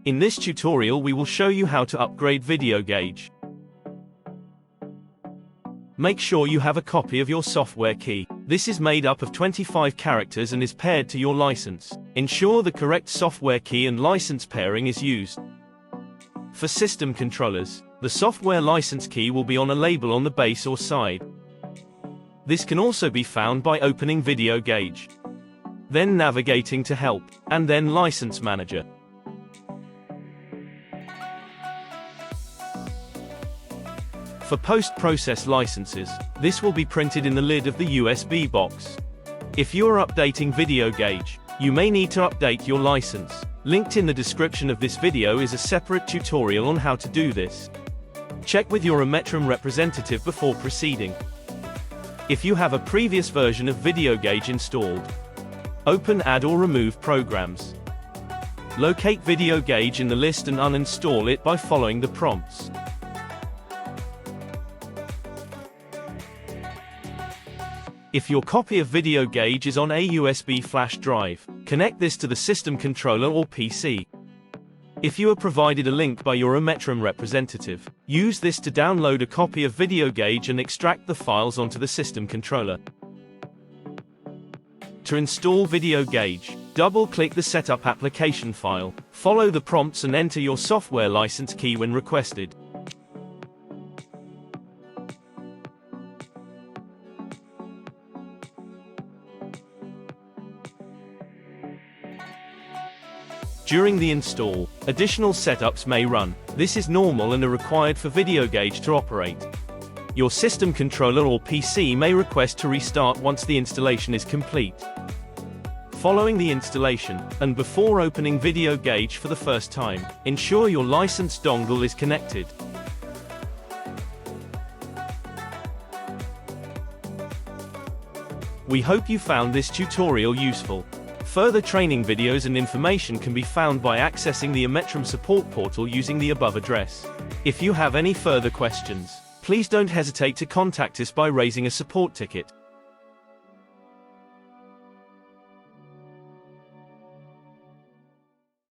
In this tutorial we will show you how to upgrade video gauge. Make sure you have a copy of your software key. This is made up of 25 characters and is paired to your license. Ensure the correct software key and license pairing is used. For system controllers, the software license key will be on a label on the base or side. This can also be found by opening Video Gauge, then navigating to Help, and then License Manager. For post-process licenses, this will be printed in the lid of the USB box. If you are updating Video Gauge, you may need to update your license. Linked in the description of this video is a separate tutorial on how to do this. Check with your Ametrum representative before proceeding. If you have a previous version of Video Gauge installed, open Add or Remove Programs. Locate Video Gauge in the list and uninstall it by following the prompts. If your copy of Video Gauge is on a USB flash drive, connect this to the system controller or PC. If you are provided a link by your Ametrum representative, use this to download a copy of Video Gauge and extract the files onto the system controller. To install Video Gauge, double-click the Setup application file, follow the prompts and enter your software license key when requested. During the install, additional setups may run. This is normal and are required for Video Gauge to operate. Your system controller or PC may request to restart once the installation is complete. Following the installation, and before opening Video Gauge for the first time, ensure your license dongle is connected. We hope you found this tutorial useful. Further training videos and information can be found by accessing the Ametrum support portal using the above address. If you have any further questions, please don't hesitate to contact us by raising a support ticket.